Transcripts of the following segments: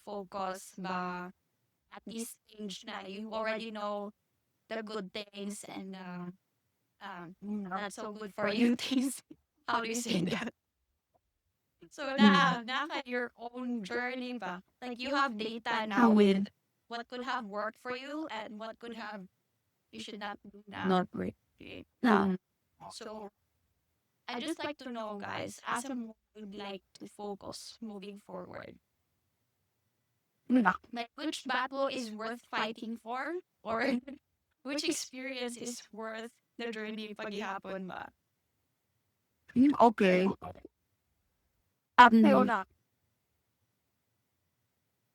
focus ba at this stage na you already know the good things and not so good for you things. How do you say that? So na your own journey ba? Like you have data now with what could have worked for you and what could have you should not do now. Not great. Okay. No. So I just like to know, guys, as a mom would like to focus moving forward. No. Like which battle is worth fighting for? Or which experience is worth the journey paghihapon ba? Okay. Ikaw Um, na.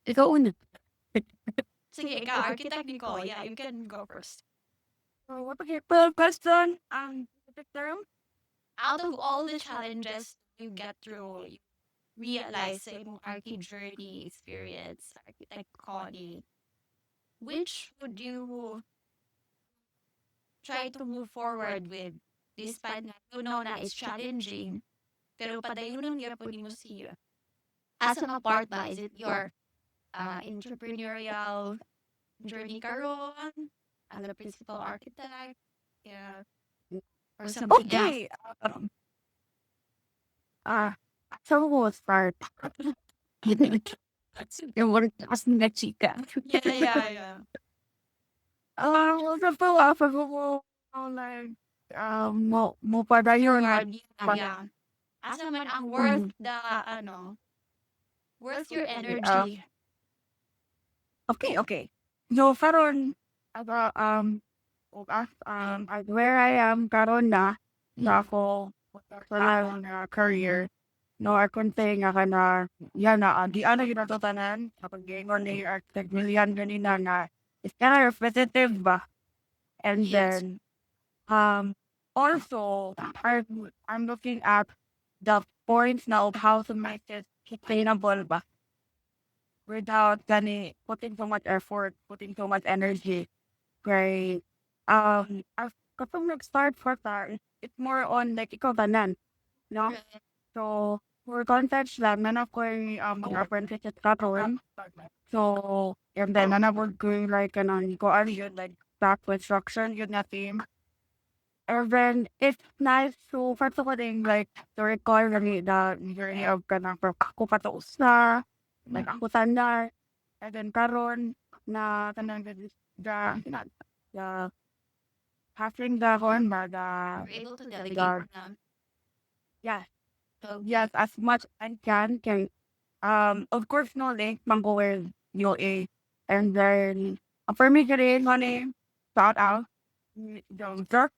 ikaw una. Sige, ikaw, Architect Nicole. Yeah, you can go first. What was your first question? The term? Out of all the challenges you get through, you realize sa imong Archie journey experience, Architect Connie, which would you try to move forward with despite na you know na it's challenging, pero padayunon gyapon nimo siya. Asa nga part ba? Is it your entrepreneurial journey karon as a principal architect? Yeah. Or something else? Okay. Ah, so who will start? Yung word kasi na chika. Yeah. Sa pag mo, like, mo pa na yun, like, Yeah. Asa man ang worth the, worth your energy. okay. So, karon, where I am karon na ako, sa lang career, no, I can say nga ka na, yan na, di ano yun ang tanan, kapag gingon ni Architect William ganina nga, it's kind of repetitive ba? And Yes. then, also, I'm looking at the points now of how to make it sustainable ba? Without putting so much effort, putting so much energy. Right. Kapag nag-start for that, it's more on like ikaw tanan, no? So, for context lang, nana ko yung mga apprentices karon. So, and then nana ko like kanang ko ano yun, like back construction yun na team. And then it's nice to first of all like to recall the journey of kanang from ako pa to usa, like ako tanda, and then karon na kanang the having the kon ba You're able to delegate the na. yeah So, yes as much I can of course no link mango with UA and then for me rin money shout out yung jerk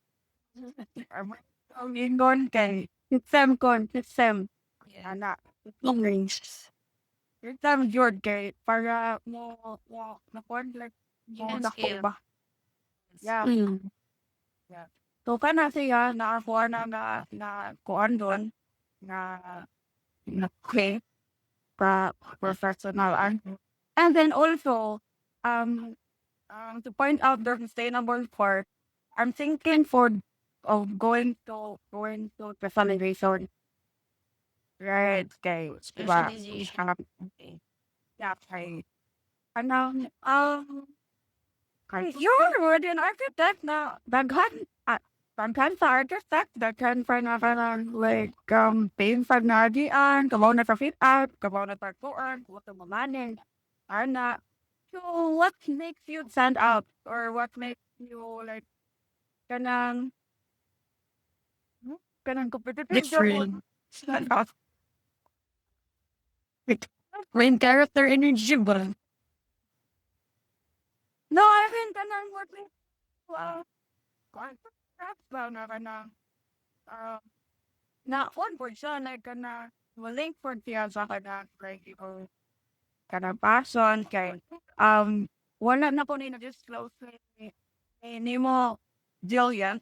ingon kay system yeah. anak long range system yun kay para mo na kon like You mo can dako scale. ba yeah yeah so kana siya nakakuha na kuan doon na okay professional and then also um to point out the sustainable part I'm thinking for of going to personalization right okay diba Specialization. hanap Okay. yeah kay ano kay yun din architect na daghan sa architect daghan pa na kanang like paint sa nadian kabaw na sa fit out kabaw na tagpuan kuto mamaning ana so what makes you stand out or what makes you like kanang kanang competitive Different. stand out main character energy ba no I mean kanang what makes you concept ba na kanang uh, na on board siya like kana link for siya sa kanang like ikaw kanang passion kay wala na ko ni na-disclose ni mo Jillian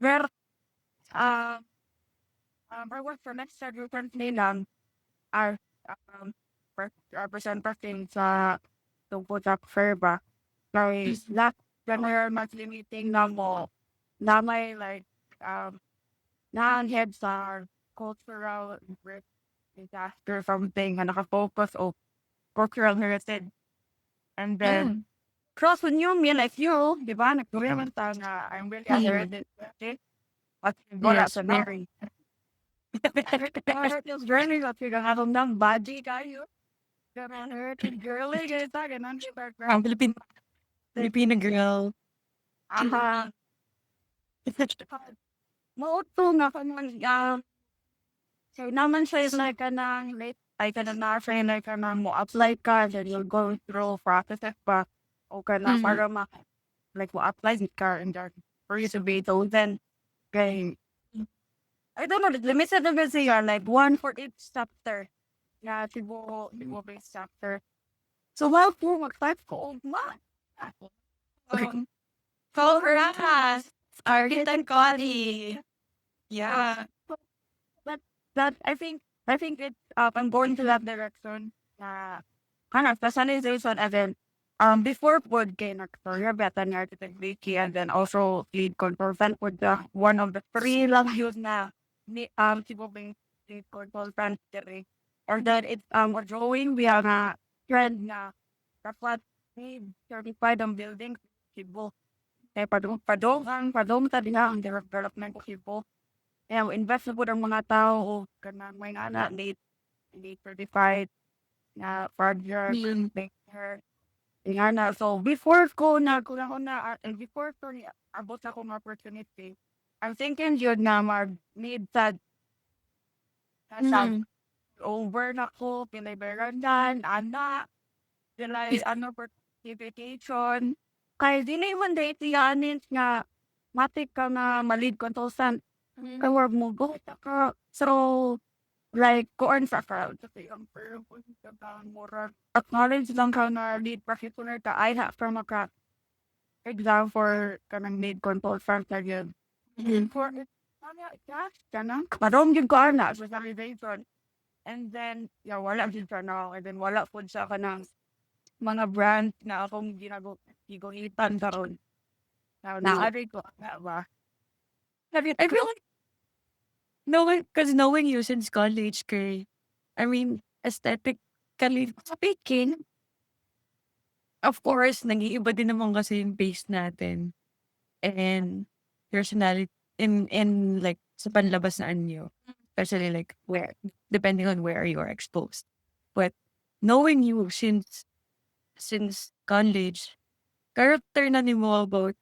pero um I work for next recently lang are representing sa tungkol sa FERBA kay last general monthly meeting na mo na may like na-head sa cultural risk disaster something nga naka-focus o cultural heritage. And then, Mm. cross with you, me like you, di ba? Nagtuloy naman tayo na I'm really a heritage. At wala Yes, sa very. heritage journey at kagaharong ng body kayo. Kaya heritage girly, kaya sa ganun yung Ang background. Filipino girl. Aha. Mauto nga ka nang, so naman siya like ka nang late, ay ka na friend like ka nang mo apply ka, then you'll go through processes pa, o ka na para like mo apply ka, and then for you to be chosen. Kay, I don't know, limited na kasi yan, like one for each chapter. Na siguro based chapter. So while po mag-type ko, Congrats, Architect Connie. Yeah. but that I think it I'm going to that direction na kind of specialization, and then before pod kay Victoria better ni Architect Vicky, and then also lead consultant with the one of the three lang yun na ni siguro being lead consultant diri, or that it's a drawing we have a trend na dapat ni certified ang building Cebu kay padong tadi nga ang development of Cebu. Yeah, invest na po ng mga tao o kanang may anak late certified na project maker. Nga na. So before ko na before ko ni abot akong opportunity, I'm thinking yun na mag-need sa over na ko, pilay berandan, anak, pilay ano certification. Kaya di na yung date yanin nga matik ka na malid consultant. Or mo go ka. So, like, kuan sa crowd. Kasi ang pero ko sa mura. Acknowledge lang ka na lead practitioner ka. I have from a exam for kanang lead consultant na yun. For it, kanang, parang yun ko na, specialization. And then, yeah, wala din siya na. And then, wala po siya ka ng mga brand na akong ginagulitan karon. Na-aray ko, na ba? I feel like knowing you since college, Kay, I mean, aesthetically speaking, of course, nag-iiba din naman kasi yung base natin and personality in like sa panlabas na anyo. Especially like where, depending on where you are exposed. But knowing you since college, character na ni mo about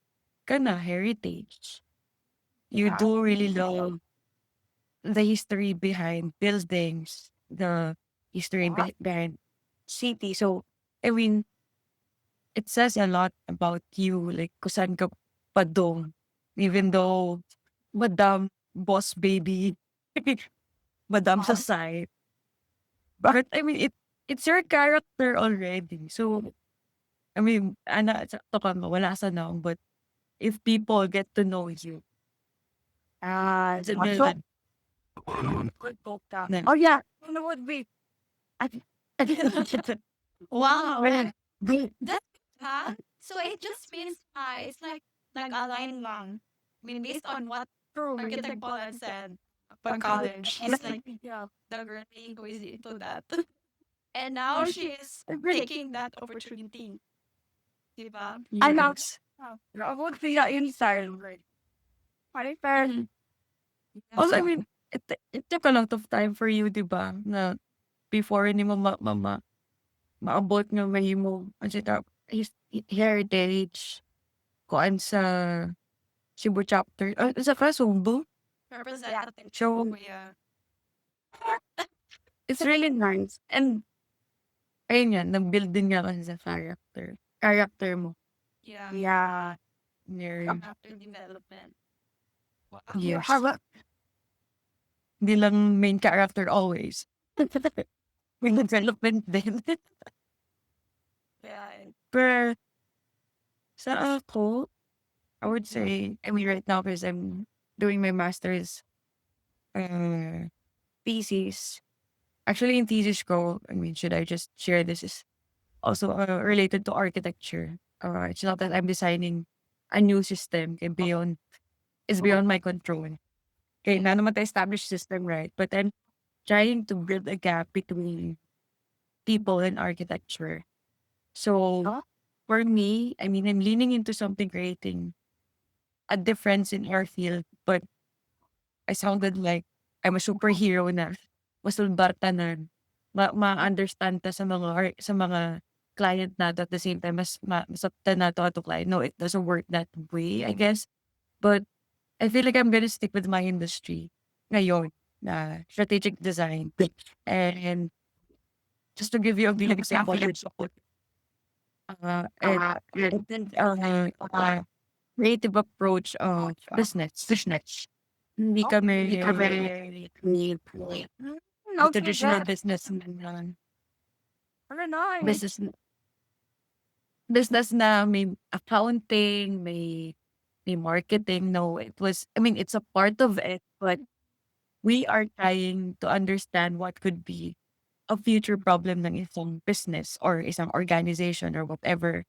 kana heritage. You do really love the history behind buildings, the history behind city. So, I mean, it says a lot about you, like kung saan ka padong. Even though, Madam Boss Baby, Madam sa side. But I mean, it's your character already. So, I mean, sakto ka mo, wala sa noun, but if people get to know you, it's a So, good good talk ka. na. Oh yeah, ano would be? Wow. Wait, Huh? So it just means it's like nag-align lang. I mean, based on what Architect Paul had said upon college, she's like yeah. the girl being who is into that. And now she's taking that opportunity. Diba? I know. Yes. I would be inside, right? Pare fair. Also, I mean, it took a lot of time for you, di ba? Na before ni mo maabot nga may mo his heritage kuan sa Cebu chapter. Sa Sumbu. Representative. So, Yeah. it's really nice. And, ayun yan, nag-build din nga kasi sa character mo. Yeah. Yeah. Character development. Wow. Yes. How about Hindi lang main character always. May development din. Yeah. Pero, sa ako, I would say, I mean, right now, because I'm doing my master's thesis. Actually, in thesis ko, I mean, should I just share this is also related to architecture. It's not that I'm designing a new system it's beyond my control. Okay, na naman tayo established system, right? But I'm trying to build a gap between people in architecture. So Oh, for me, I mean, I'm leaning into something creating a difference in our field, but I sounded like I'm a superhero na masulbarta na ma-understand ta sa mga client nato at the same time masabtan nato ato client. No, it doesn't work that way, I guess. But I feel like I'm gonna stick with my industry ngayon na strategic design. And just to give you a bit of example, creative approach of business. Hindi kami okay, traditional good. Very nice. business business na may accounting, may marketing. No, it was, I mean, it's a part of it, but we are trying to understand what could be a future problem ng isang business or isang organization or whatever.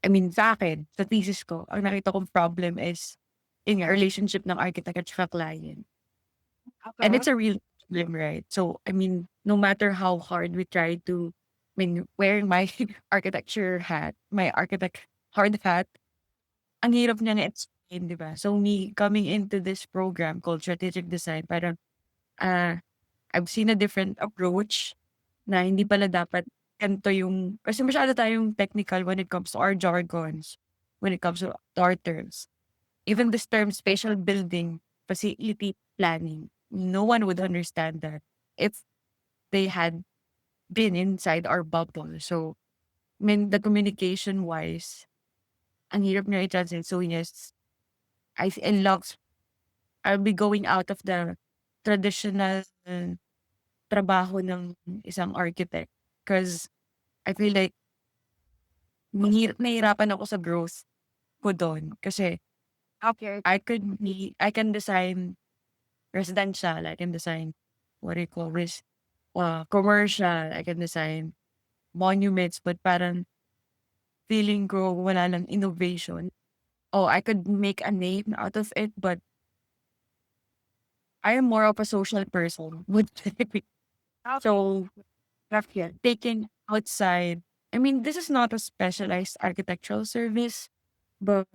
I mean, sa akin, sa thesis ko, ang nakita kong problem is in a relationship ng architect at saka client. And Okay. it's a real problem, right? So, I mean, no matter how hard we try to, I mean, wearing my architecture hat, my architect hard hat, ang hirap niya na-explain, di ba? So, me coming into this program called Strategic Design, parang, I've seen a different approach na hindi pala dapat ganito yung, kasi masyado tayong technical when it comes to our jargons, when it comes to our terms. Even this term spatial building, facility planning, no one would understand that if they had been inside our bubble. So, I mean, the communication wise, ang hirap na i-translate. So, yes, in logs, I'll be going out of the traditional trabaho ng isang architect because I feel like nahihirapan ako sa growth ko doon kasi Okay. I can design residential, I can design what do you call this, commercial, I can design monuments, but parang feeling ko wala lang innovation. Oh, I could make a name out of it, but I am more of a social person. Okay. So Left here. taking outside, I mean, this is not a specialized architectural service, but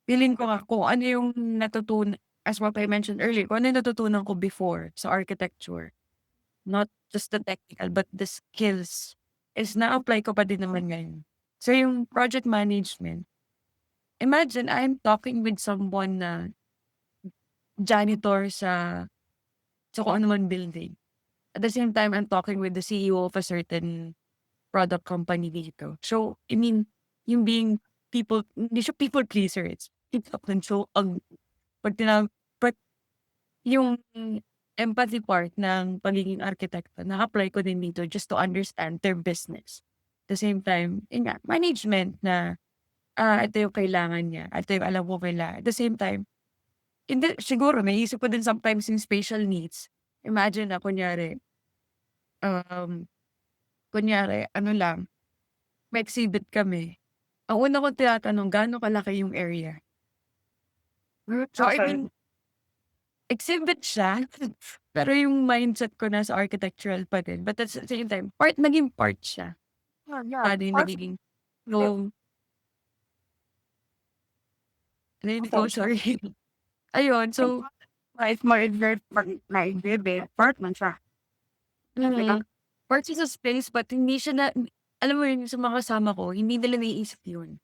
feeling ko nga kung ano yung natutunan, as what I mentioned earlier, kung ano yung natutunan ko before sa architecture, not just the technical, but the skills, is na-apply ko pa din naman ngayon. So yung project management, imagine I'm talking with someone na janitor sa kung ano man building. At the same time, I'm talking with the CEO of a certain product company dito. So, I mean, yung being hindi siya people pleaser, it's people. So, pag but yung empathy part ng pagiging arkitekto, na-apply ko din dito just to understand their business. At the same time, yun nga, management na, ito yung kailangan niya, ito yung alam ko kailangan. At the same time, hindi, siguro, naisip ko din sometimes yung spatial needs. Imagine na, um, ano lang, may exhibit kami. Ang una kong tinatanong, gaano kalaki yung area? So, I Okay. mean, exhibit siya, pero yung mindset ko nasa architectural pa din. But at the same time, naging part siya. Yeah. Paano yung Parts nagiging, so, sorry. Ayun, so, it's more invert na exhibit. Part man siya. mm, part siya sa space, but hindi siya alam mo yun, sa mga kasama ko, hindi nila naiisip yun.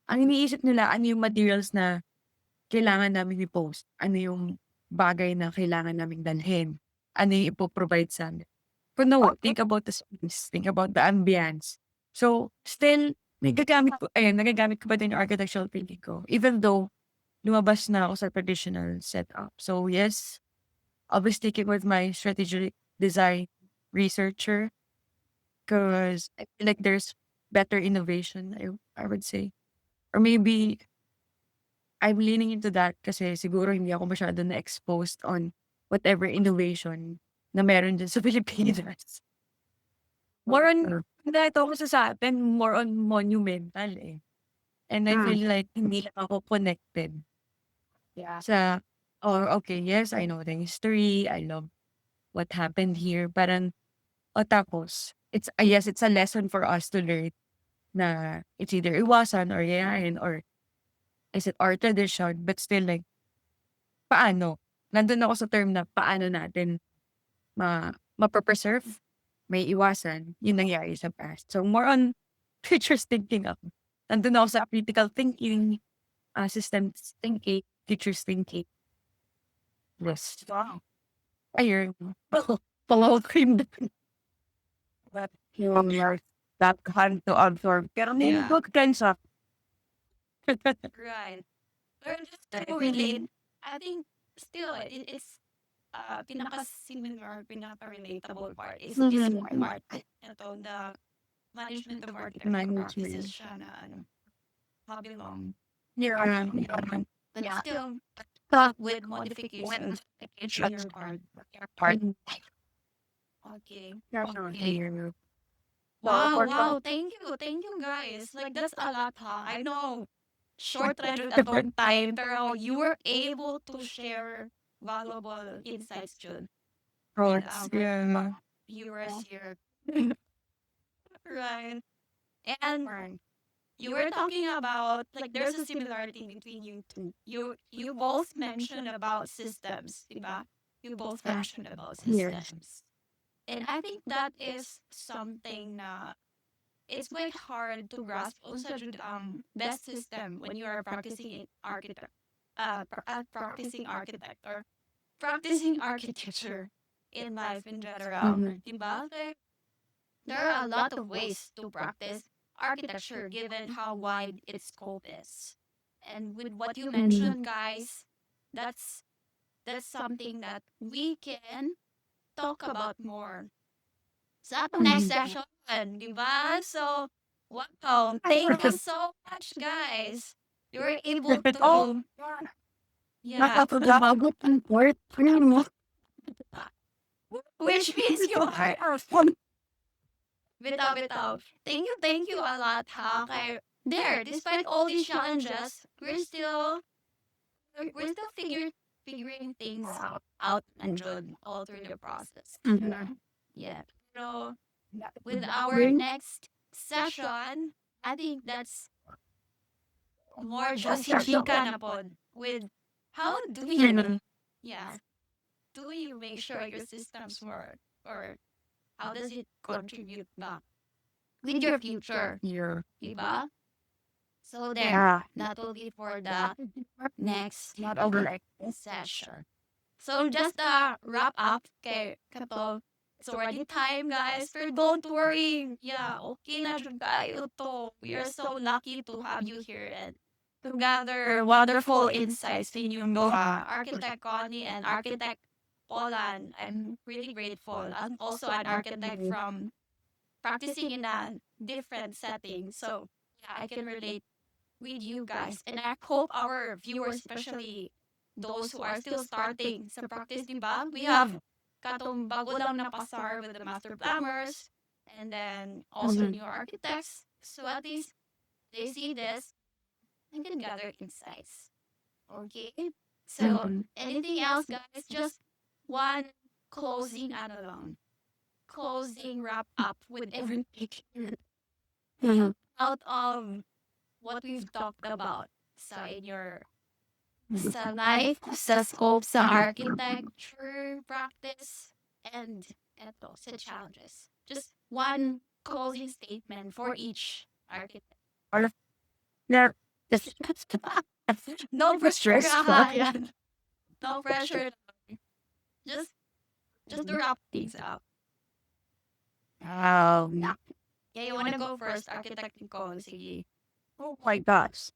Ang iniisip nila, ano yung materials na kailangan namin i-post, ano yung bagay na kailangan naming dalhin, ano yung ipoprovide sa amin. But no, think about the space, think about the ambience. So, still, nagagamit ko pa din yung architectural thinking ko, even though lumabas na ako sa traditional setup. So, yes, I'll be sticking with my strategic design researcher because I feel like there's better innovation, I would say. Or maybe I'm leaning into that kasi siguro hindi ako masyado na-exposed on whatever innovation na meron dyan sa Pilipinas. More on, dahil ako sa atin, more on monumental eh. And I feel like hindi lang ako connected Yeah. sa, okay, yes, I know the history, I love what happened here, parang, tapos, yes, it's a lesson for us to learn na it's either iwasan or yayain or is it our tradition, but still like, paano? Nandun ako sa term na paano natin mape-preserve, may iwasan yung nangyari sa past. So, more on futures thinking ako. Nandun ako sa critical thinking, systems thinking, futures thinking. Yes. Wow. Ayun. Follow cream. But yung like that kind to absorb. Pero may Yeah. good kinds of Right. Pero just to relate, I think still it's pinaka-similar, pinaka-relatable part is this part. Ito, the management of architecture Management. practices siya na hobby long. yeah. But Yeah. still, with modifications, your part. Okay. Yeah. Wow, for wow. Thank you, guys. Like, that's a lot, huh? I know, short treasure at one time, pero you were able to share valuable insights, Jude, with our Yeah. viewers here. Right. And you were talking about, like, there's a similarity between you two. You both mentioned about systems, diba? You both Yeah. mentioned about Yes. systems. And I think that is something na it's quite hard to grasp also best system when you are practicing practicing architect or practicing architecture in life in general. Diba? Like, there are a lot of ways to practice architecture given how wide its scope is. And with what you mentioned, guys, that's something that we can talk about more sa ating next session, di ba? So, wow, thank you so much, guys. You were able to, Oh, yeah, nakapagabot ang port. which means you are bitaw. Thank you a lot, ha? Kaya, there, despite all these challenges, we're still figuring things out and Jud, all through the process. Yeah. So, with our next session, I think that's more just chika na pod with how do you, yeah, do you make sure your systems work or how does it contribute back with your future, Yeah. diba? So there, Yeah. that will be for the next Not over. session. So just wrap up kay kato. It's already time, guys. Pero don't worry. Yeah, okay na jud kayo to. We are so lucky to have you here and to gather wonderful insights in you, Architect Connie and Architect Polan. I'm really grateful. I'm also an architect from practicing in a different setting. So yeah, I can relate with you guys. And I hope our viewers, especially those who are still starting sa practice, di ba? We have katong bago lang na pasar with the master plumbers and then also new architects. So at least they see this and can gather insights. Okay? So anything else, guys? Just one closing ano lang. Closing wrap up with everything out of what we've talked about sa in your sa life, sa scope, sa architecture practice, and eto, sa challenges. Just one closing statement for each architect. Yeah. No pressure. Stress. Yan. No pressure. Just to wrap things up. Yeah, you wanna go first, architect ko. Sige. Oh my gosh.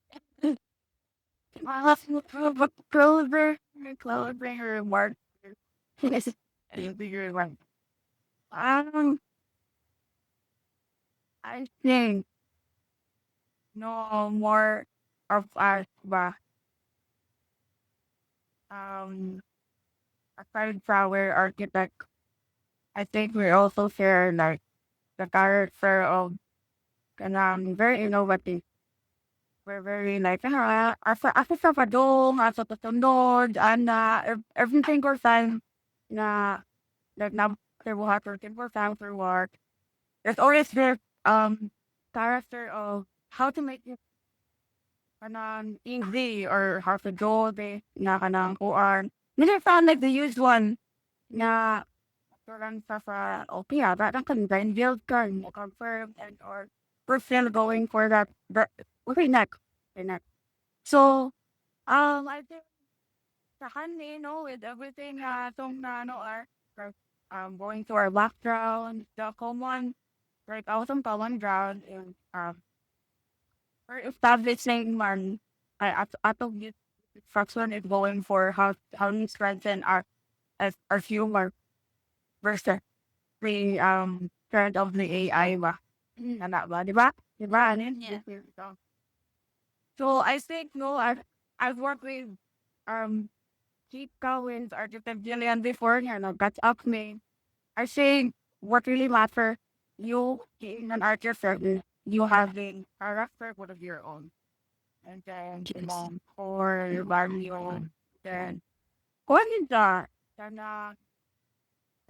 Clover mark. I think no more of us ba aside from our architect. I think we also share like the character of very innovative. We're very like asa sa padong, asa pasunod, every single time na like na trabuhat or for work. there's always the character of how to make it kanang easy or how to draw the na kanang kuan. Never found like the used one na parang sa okay that can then build can confirm and or we're still going for that okay next. Okay, next. So I think sa kanli, no, with everything itong na ano are like, going to our background, the common like awesome common ground and we're establishing man atong youth fraction is going for how we strengthen as our humor versus the trend of the AI ba. Tama ba? Di ba? Di ba? Ano yun? Yeah. So I think no, I've worked with um Keith Collins, Architect Jillian before, you know, that's up me. I think what really matter, you being an architect, you having character of your own. And then Yes. or your value, then kung ano sana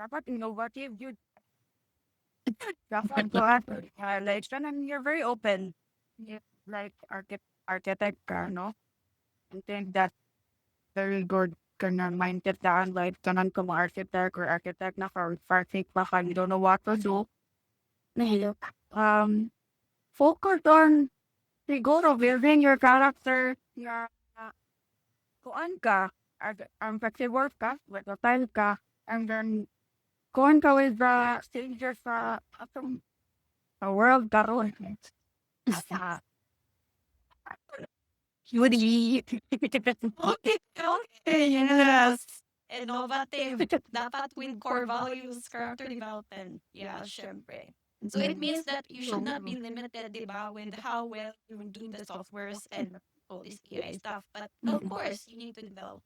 dapat innovative you dapat like and you're very open. Yeah, like architect ka, no? I think that very good ganun mindset daan like kanan ka mga architect or architect na for think pa ka, you don't know what to do. Nahilo. Focus on siguro building your character, your kuan ka, flexible ka, versatile ka, and then kuan ka with the stages sa world karon. Sa Woody. Okay, okay, yes. Innovative. Dapat with core values, character development. Yeah, syempre. So it means that you should not be limited, di ba, with how well you do the softwares and all this AI stuff. But of course, you need to develop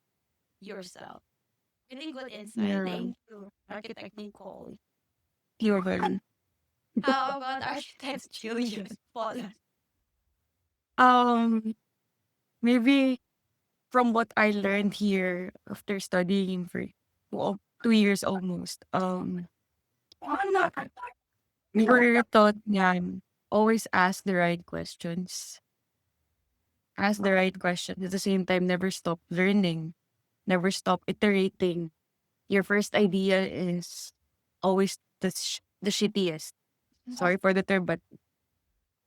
yourself. Really good insight. Yeah. Thank you, Architect Nicole. You're welcome. How about Architect Julius? Paul? Maybe from what I learned here after studying for 2 years almost, we were taught yan, always ask the right questions. Ask the right questions. At the same time, never stop learning. Never stop iterating. Your first idea is always the shittiest. Sorry for the term, but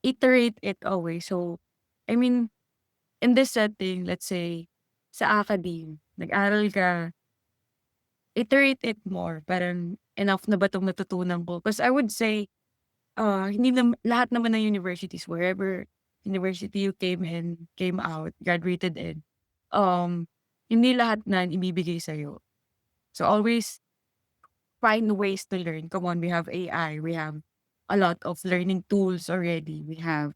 iterate it always. So, I mean, in this setting, let's say, sa academe, nag-aral ka, iterate it more. Parang, enough na ba itong natutunan ko? Because I would say, hindi lahat naman ng universities, wherever university you came out, graduated in, hindi lahat na ibibigay sa'yo. So always find ways to learn. Come on, we have AI, we have a lot of learning tools already. We have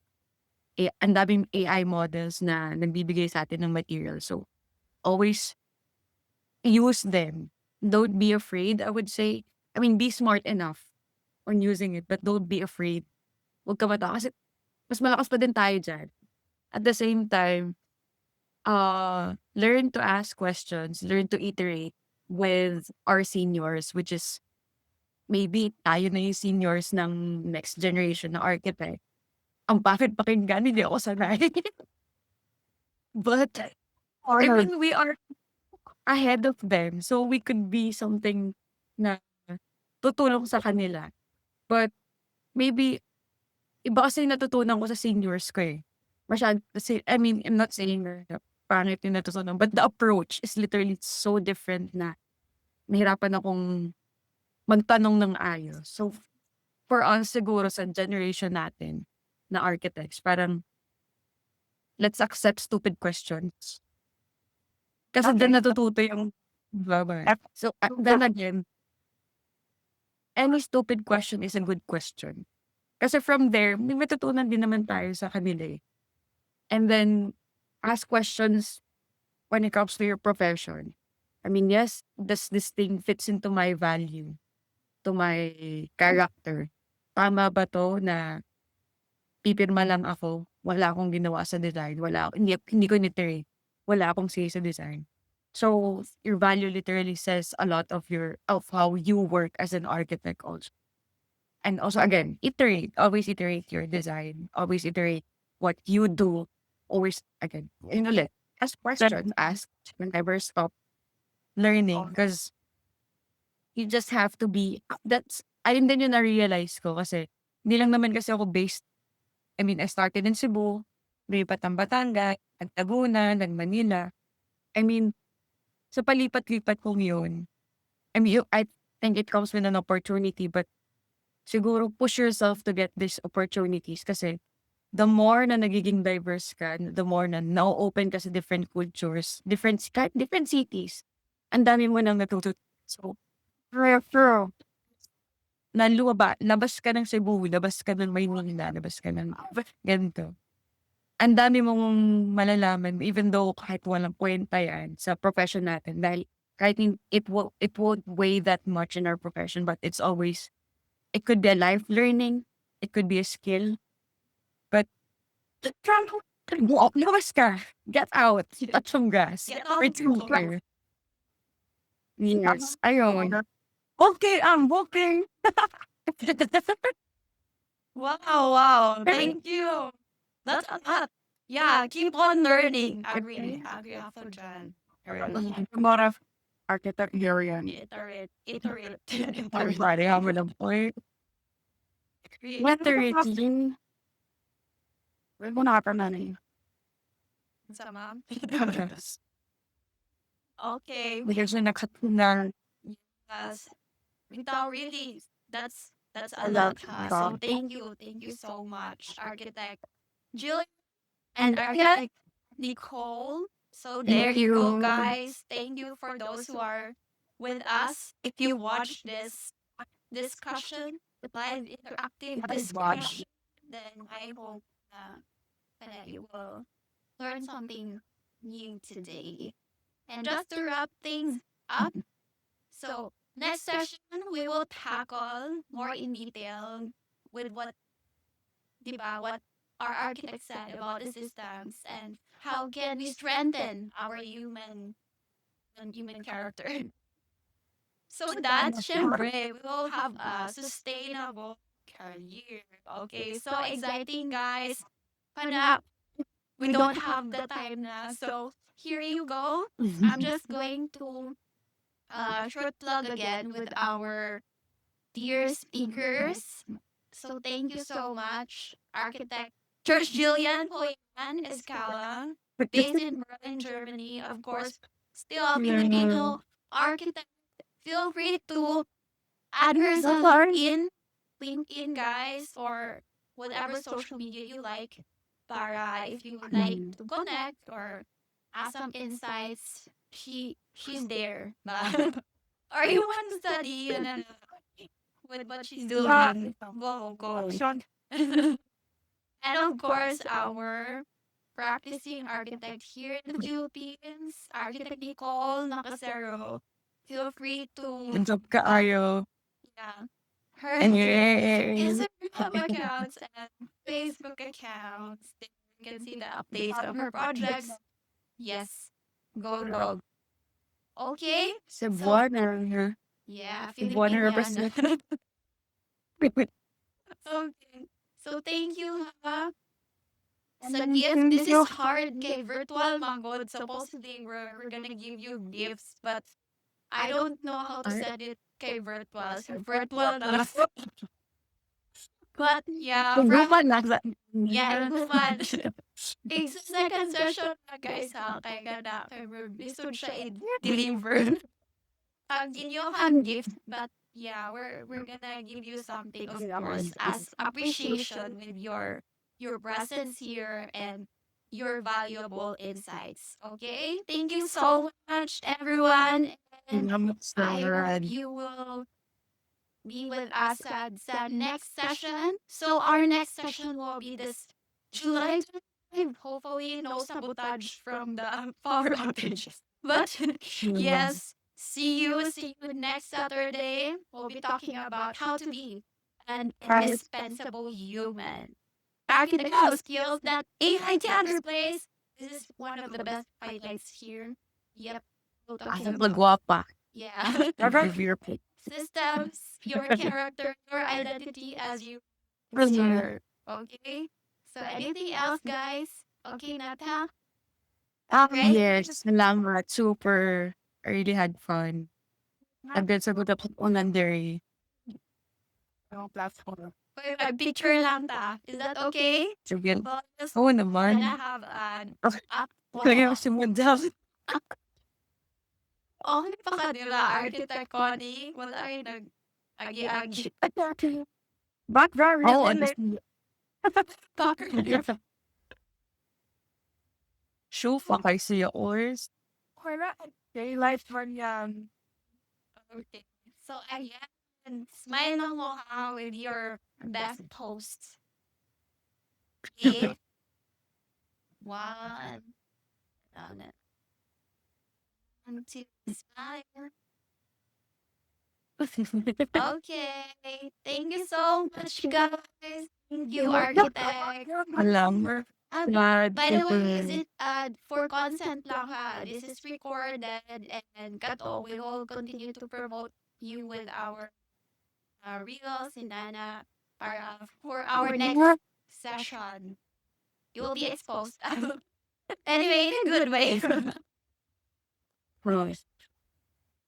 ang daming AI models na nagbibigay sa atin ng material. So always use them. Don't be afraid, I would say. I mean, be smart enough on using it, but don't be afraid. Huwag ka matawa kasi mas malakas pa din tayo dyan. At the same time, learn to ask questions, learn to iterate with our seniors, which is maybe tayo na yung seniors ng next generation na architect. Ang bakit pakinggan, hindi ako sanay. But, I mean, we are ahead of them. So, we could be something na tutulong sa kanila. But, maybe, iba kasi natutunan ko sa seniors ko eh. I mean, I'm not saying na pangit yung natutunan, but the approach is literally so different na nahirapan akong magtanong ng ayos. So, for us siguro sa generation natin na architects, parang let's accept stupid questions. Kasi Okay. then natututo yung baba. So, then again, any stupid question is a good question. Kasi from there, may matutunan din naman tayo sa kanila eh. And then, ask questions when it comes to your profession. I mean, yes, does this thing fits into my value, to my character? Tama ba to na pipirma lang ako, wala akong ginawa sa design, hindi ko niterate, wala akong say sa design. So, your value literally says a lot of how you work as an architect also. And also, again, iterate. Always iterate your design. Always iterate what you do. Always, again, ulit, ask questions. Ask, never stop learning. Because you just have to be, ayun din yung na-realize ko. Kasi, hindi lang naman kasi ako based, I started in Cebu, lumipat ng Batangas, nag-Laguna, nag-Manila. Sa palipat-lipat kong yun, I think it comes with an opportunity, but siguro push yourself to get these opportunities kasi the more na nagiging diverse ka, the more na na-open ka sa different cultures, different cities, ang dami mo nang natututo. So, true. Labas ka ng Cebu, labas ka ng Maynila, labas ka ng ganito. Ang dami mong malalaman, even though kahit walang kwenta yan sa profession natin, dahil kahit it won't weigh that much in our profession, but it could be a life learning, it could be a skill, but labas ka, get out, touch some grass, Get out breathe of some the air. Yes, ayun. Okay, I'm walking. Wow. Thank you. That's a lot. Yeah, keep on learning. Agree ako dyan. More of architect yan. Iterate. Everybody, I'm gonna point. Iterating. Wala mo nakatanan Sama. Okay. Because na nakatunan. Yes. Without really, that's a A lot. lot. So thank you so much, Architect Jill and Architect Nicole. So there you go, guys. Thank you for those who are with us. If you watch this discussion, live interactive discussion, then I hope that you will learn something new today. And just to wrap things up, so next session we will tackle more in detail with what our architect said about the systems and how can we strengthen our human character. So with that, syempre, we will have a sustainable career. Okay, so exciting, guys. But we don't have the time now. So here you go. I'm just going to short plug again with our dear speakers. So thank you so much, Architect Church Jillian Hoyman Escala, based in Berlin, Germany. Of course, still a Filipino architect. Feel free to add herself in LinkedIn, guys, or whatever social media you like. Para if you would like to connect or ask some insights, she's there. Or you want to study and with what she's doing, go. And of course, our practicing architect here in the Philippines, Architect Nicole Nacasero. Feel free to What's up, kaayo? her Anyway. Instagram accounts and Facebook accounts. You can see the updates of her projects. Yes, go. Okay. Cebuana. Yeah, Cebuana Filipiniana. representative. Okay. So thank you, ha. Sa gift, this is hard kay virtual manggod. Supposedly, we're gonna give you gifts, but I don't know how to send it kay virtual. So virtual na lang. But yeah, Guman lang sa... yeah, guman. It's the second session na guys ha. Kaya gana, kay lisod siya i-deliver. Ang inyong gift, but yeah, we're gonna give you something, of course, as appreciation with your presence here and your valuable insights. Okay, thank you so much, everyone, and I hope you will be with us at the next session. So our next session will be this July 25. Hopefully, no sabotage from the power outages. But yes, see you next Saturday. We'll be talking about how to be an indispensable human. Architectural skills that AI can replace. This is one of the best highlights here. Yep. We'll talking about, Guwapa. yeah. Review your systems, your character, your identity as you For see. sure. Okay? So anything else, guys? Okay, Nata? Right? Yes, salamat. Super. I really had fun. Hanggang sa gulat ako ng dairy. Yung platform. Wait, my picture lang ta. Is that okay? Sige. Well, just Oo gonna naman. have an up. Lagyan ko si Mundal. Okay pa ka, di ba? Architect Connie. Wala rin agi-agi. Background Oo, really. Background. show pa kay siya ours. Wala. Daylight one yan. Okay. So, ayan. Smile ng mukha with your best post. Okay? One. Down it. 1, 2, smile. Okay. Thank you so much, guys. Thank you, architect. Alam. And Glad. by the way, is it for consent lang ha? This is recorded and Kato, we will continue to promote you with our reels in Nana para for our next session. You will be exposed. Anyway, in a good way.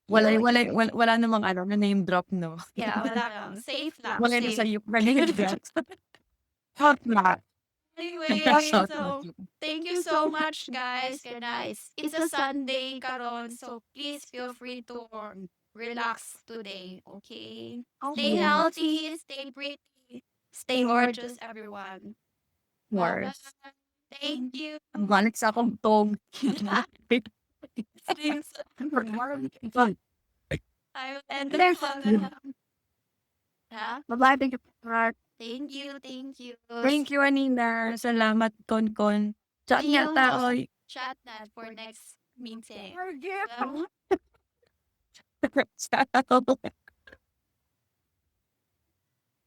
Wala namang ano, na name drop, no? Yeah, wala lang. Safe lang. Wala na Safe. sa'yo. Name drop. Hot na. Anyway, Shot so na. thank you so much, guys. Kaya guys, it's a Sunday karon, so please feel free to relax today, okay? Stay Yeah. healthy, stay pretty, stay gorgeous, everyone. Worse. Bye-bye. Thank you. Balik sa akong tog. Thanks. I will end the There's- call. Ha? Bye-bye. Thank you. Thank you, thank you. Thank you, Anina. Salamat, Konkon. Chat See nga you, ta, ha? oy. Chat na for next meeting. Forgive. Um, Sa